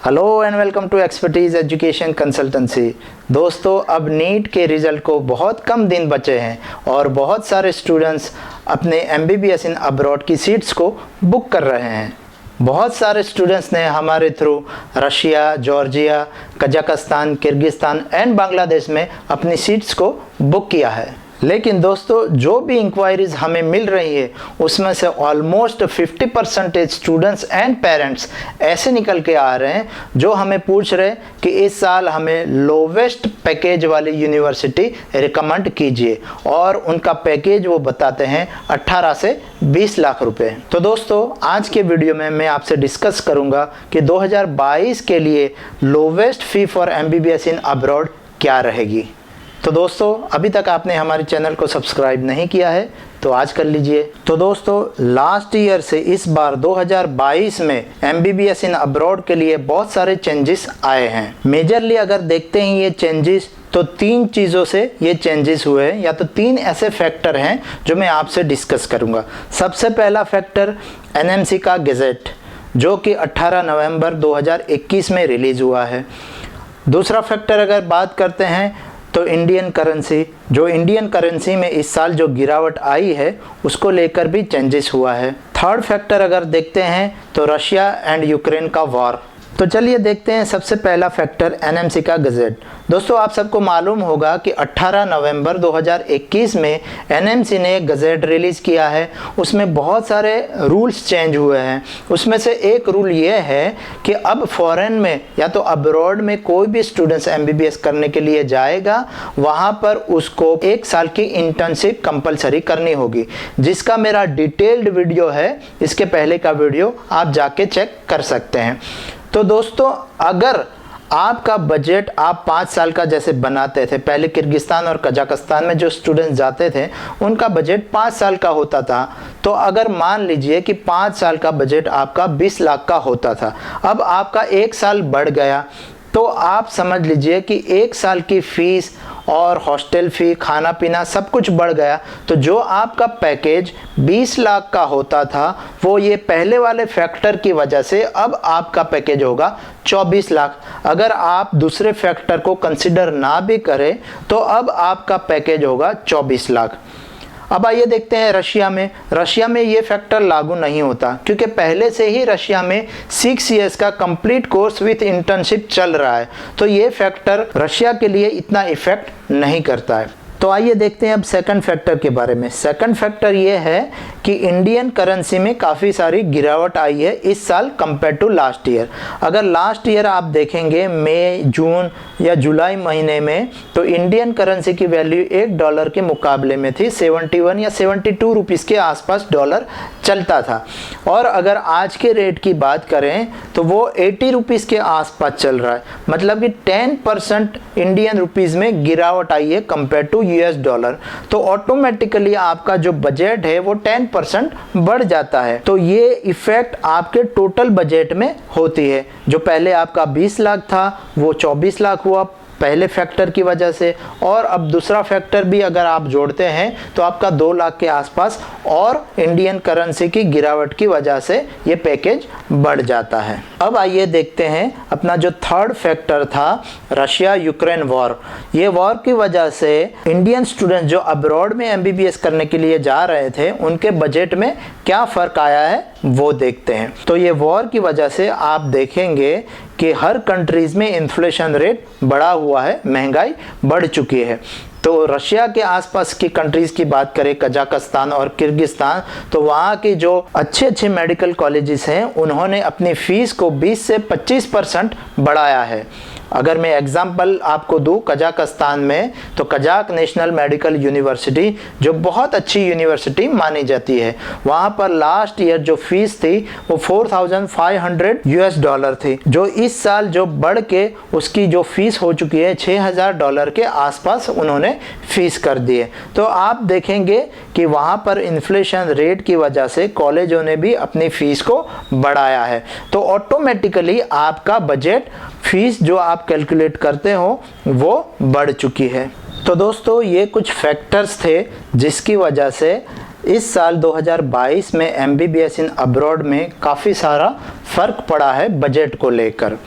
Hello and welcome to expertise education consultancy. दोस्तों, अब NEET के रिज़ल्ट को बहुत कम दिन बचे हैं और बहुत सारे स्टूडेंट्स अपने MBBS इन अब्रॉड की सीट्स को बुक कर रहे हैं। बहुत सारे स्टूडेंट्स ने हमारे through Russia, Georgia, Kazakhstan, Kyrgyzstan and Bangladesh में अपनी सीट्स को बुक किया है। लेकिन दोस्तों, जो भी इंक्वायरीज हमें मिल रही है उसमें से ऑलमोस्ट 50% स्टूडेंट्स एंड पेरेंट्स ऐसे निकल के आ रहे हैं जो हमें पूछ रहे हैं कि इस साल हमें लोवेस्ट पैकेज वाली यूनिवर्सिटी रिकमेंड कीजिए, और उनका पैकेज वो बताते हैं 18 से 20 लाख रुपए। तो दोस्तों, आज के वीडियो में मैं आपसे डिस्कस करूंगा कि 2022 के लिए lowest fee for MBBS in abroad क्या रहेगी। तो दोस्तों, अभी तक आपने हमारे चैनल को सब्सक्राइब नहीं किया है तो आज कर लीजिए। तो दोस्तों, लास्ट ईयर से इस बार 2022 में MBBS इन अब्रॉड के लिए बहुत सारे चेंजेस आए हैं। मेजरली अगर देखते हैं ये चेंजेस, तो 3 चीज़ों से ये चेंजेस हुए हैं, या तो 3 ऐसे फैक्टर हैं जो मैं आपसे डिस्कस करूंगा। सबसे पहला फैक्टर NMC का गज़ेट, जो कि 18 नवंबर 2021 में रिलीज़ हुआ है। दूसरा फैक्टर अगर बात करते हैं तो इंडियन करेंसी, जो इंडियन करेंसी में इस साल जो गिरावट आई है उसको लेकर भी चेंजेस हुआ है। थर्ड फैक्टर अगर देखते हैं तो रशिया एंड यूक्रेन का वॉर। तो चलिए देखते हैं सबसे पहला फैक्टर NMC का गज़ेट। दोस्तों, आप सबको मालूम होगा कि 18 नवंबर 2021 में NMC ने एक गज़ेट रिलीज़ किया है। उसमें बहुत सारे रूल्स चेंज हुए हैं। उसमें से एक रूल ये है कि अब फॉरेन में या तो अब्रॉड में कोई भी स्टूडेंट्स MBBS करने के लिए जाएगा, वहाँ पर उसको 1 साल की इंटर्नशिप कंपलसरी करनी होगी, जिसका मेरा डिटेल्ड वीडियो है। इसके पहले का वीडियो आप जाके चेक कर सकते हैं। तो दोस्तों, अगर आपका बजट आप 5 साल का जैसे बनाते थे, पहले किर्गिस्तान और कजाकिस्तान में जो स्टूडेंट्स जाते थे उनका बजट 5 साल का होता था, तो अगर मान लीजिए कि 5 साल का बजट आपका 20 लाख का होता था, अब आपका 1 साल बढ़ गया, तो आप समझ लीजिए कि 1 साल की फ़ीस और हॉस्टल फ़ी, खाना पीना सब कुछ बढ़ गया। तो जो आपका पैकेज 20 लाख का होता था, वो ये पहले वाले फैक्टर की वजह से अब आपका पैकेज होगा 24 लाख। अगर आप दूसरे फैक्टर को कंसिडर ना भी करें तो अब आपका पैकेज होगा 24 लाख। अब आइए देखते हैं रशिया में ये फैक्टर लागू नहीं होता, क्योंकि पहले से ही रशिया में 6 इयर्स का कंप्लीट कोर्स विथ इंटर्नशिप चल रहा है, तो ये फैक्टर रशिया के लिए इतना इफेक्ट नहीं करता है। तो आइए देखते हैं अब सेकंड फैक्टर के बारे में। सेकंड फैक्टर ये है कि इंडियन करेंसी में काफ़ी सारी गिरावट आई है इस साल कंपेयर टू लास्ट ईयर। अगर लास्ट ईयर आप देखेंगे मई, जून या जुलाई महीने में, तो इंडियन करेंसी की वैल्यू $1 के मुकाबले में थी 71 या 72 रुपीज़ के आसपास डॉलर चलता था। और अगर आज के रेट की बात करें तो वो 80 रुपीज़ के आसपास चल रहा है। मतलब कि 10% इंडियन रुपीज़ में गिरावट आई है कंपेयर टू $। तो ऑटोमेटिकली आपका जो बजट है वो 10% बढ़ जाता है। तो ये इफेक्ट आपके टोटल बजट में होती है। जो पहले आपका 20 लाख था वो 24 लाख हुआ पहले फैक्टर की वजह से, और अब दूसरा फैक्टर भी अगर आप जोड़ते हैं तो आपका 2 लाख के आसपास, और इंडियन करेंसी की गिरावट की वजह से ये पैकेज बढ़ जाता है। अब आइए देखते हैं अपना जो थर्ड फैक्टर था, रशिया यूक्रेन वॉर। ये वॉर की वजह से इंडियन स्टूडेंट जो अब्रॉड में MBBS करने के लिए जा रहे थे उनके बजट में क्या फ़र्क आया है वो देखते हैं। तो ये वॉर की वजह से आप देखेंगे कि हर कंट्रीज में इन्फ्लेशन रेट बढ़ा हुआ है, महंगाई बढ़ चुकी है। तो रशिया के आसपास की कंट्रीज़ की बात करें, कजाकिस्तान और किर्गिस्तान, तो वहाँ की जो अच्छे मेडिकल कॉलेजेस हैं उन्होंने अपनी फ़ीस को 20 से 25% बढ़ाया है। अगर मैं एग्जांपल आपको दूं कजाकिस्तान में, तो कजाक नेशनल मेडिकल यूनिवर्सिटी जो बहुत अच्छी यूनिवर्सिटी मानी जाती है, वहाँ पर लास्ट ईयर जो फीस थी वो $4,500 थी, जो इस साल जो बढ़ के उसकी जो फीस हो चुकी है $6,000 के आसपास उन्होंने फीस कर दी है। तो आप देखेंगे कि वहाँ पर इन्फ्लेशन रेट की वजह से कॉलेजों ने भी अपनी फ़ीस को बढ़ाया है। तो ऑटोमेटिकली आपका बजट फीस जो आप कैलकुलेट करते हो वो बढ़ चुकी है। तो दोस्तों, ये कुछ फैक्टर्स थे जिसकी वजह से इस साल 2022 में MBBS इन अब्रॉड में काफ़ी सारा फ़र्क पड़ा है बजट को लेकर,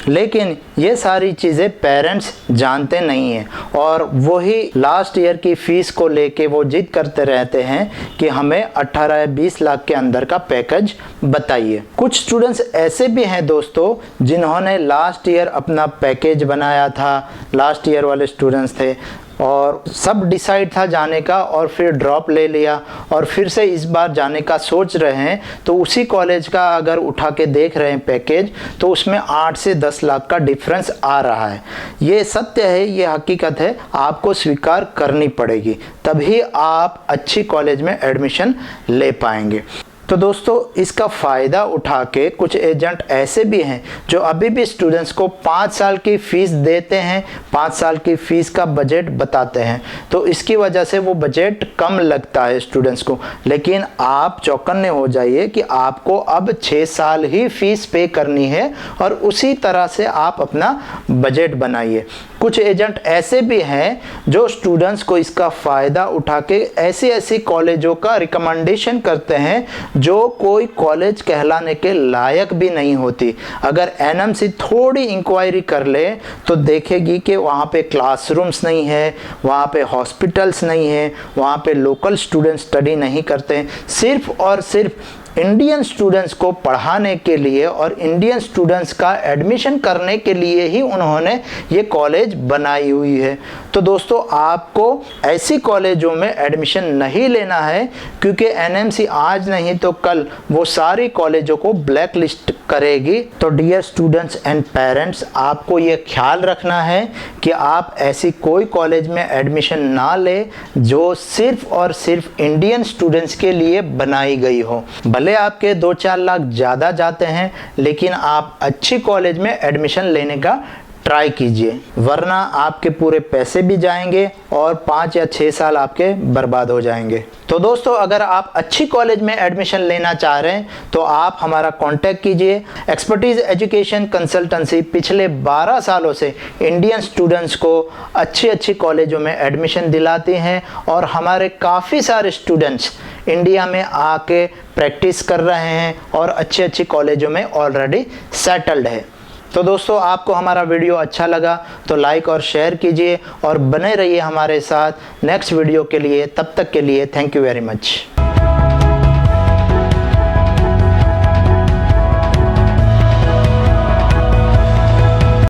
लेकिन ये सारी चीज़ें पेरेंट्स जानते नहीं हैं और वही लास्ट ईयर की फ़ीस को लेके वो जिद करते रहते हैं कि हमें 18 या 20 लाख के अंदर का पैकेज बताइए। कुछ स्टूडेंट्स ऐसे भी हैं दोस्तों जिन्होंने लास्ट ईयर अपना पैकेज बनाया था, लास्ट ईयर वाले स्टूडेंट्स थे और सब डिसाइड था जाने का और फिर ड्रॉप ले लिया और फिर से इस बार जाने का सोच रहे हैं, तो उसी कॉलेज का अगर उठा के देख रहे हैं पैकेज तो उसमें 8 से 10 लाख का डिफरेंस आ रहा है। ये सत्य है, ये हकीकत है, आपको स्वीकार करनी पड़ेगी, तभी आप अच्छी कॉलेज में एडमिशन ले पाएंगे। तो दोस्तों इसका फ़ायदा उठा के कुछ एजेंट ऐसे भी हैं जो अभी भी स्टूडेंट्स को 5 साल की फ़ीस देते हैं, 5 साल की फ़ीस का बजट बताते हैं, तो इसकी वजह से वो बजट कम लगता है स्टूडेंट्स को। लेकिन आप चौकन्ने हो जाइए कि आपको अब 6 साल ही फ़ीस पे करनी है और उसी तरह से आप अपना बजट बनाइए। कुछ एजेंट ऐसे भी हैं जो स्टूडेंट्स को इसका फ़ायदा उठा के ऐसी कॉलेजों का रिकमेंडेशन करते हैं जो कोई कॉलेज कहलाने के लायक भी नहीं होती। अगर एनएमसी थोड़ी इंक्वायरी कर ले तो देखेगी कि वहाँ पे क्लासरूम्स नहीं है, वहाँ पे हॉस्पिटल्स नहीं है, वहाँ पे लोकल स्टूडेंट स्टडी नहीं करते, सिर्फ और सिर्फ इंडियन स्टूडेंट्स को पढ़ाने के लिए और इंडियन स्टूडेंट्स का एडमिशन करने के लिए ही उन्होंने ये कॉलेज बनाई हुई है। तो दोस्तों आपको ऐसी कॉलेजों में एडमिशन नहीं लेना है क्योंकि एनएमसी आज नहीं तो कल वो सारी कॉलेजों को ब्लैक लिस्ट करेगी। तो डियर स्टूडेंट्स एंड पेरेंट्स, आपको ये ख्याल रखना है कि आप ऐसी कोई कॉलेज में एडमिशन ना ले जो सिर्फ और सिर्फ इंडियन स्टूडेंट्स के लिए बनाई गई हो। भले आपके 2-4 लाख ज़्यादा जाते हैं, लेकिन आप अच्छी कॉलेज में एडमिशन लेने का ट्राई कीजिए, वरना आपके पूरे पैसे भी जाएंगे और 5 या 6 साल आपके बर्बाद हो जाएंगे। तो दोस्तों अगर आप अच्छी कॉलेज में एडमिशन लेना चाह रहे हैं तो आप हमारा कांटेक्ट कीजिए। एक्सपर्टीज़ एजुकेशन कंसल्टेंसी पिछले 12 सालों से इंडियन स्टूडेंट्स को अच्छी कॉलेजों में एडमिशन दिलाती हैं और हमारे काफ़ी सारे स्टूडेंट्स इंडिया में आके प्रैक्टिस कर रहे हैं और अच्छी कॉलेजों में ऑलरेडी सेटल्ड है। तो दोस्तों आपको हमारा वीडियो अच्छा लगा तो लाइक और शेयर कीजिए और बने रहिए हमारे साथ नेक्स्ट वीडियो के लिए। तब तक के लिए थैंक यू वेरी मच।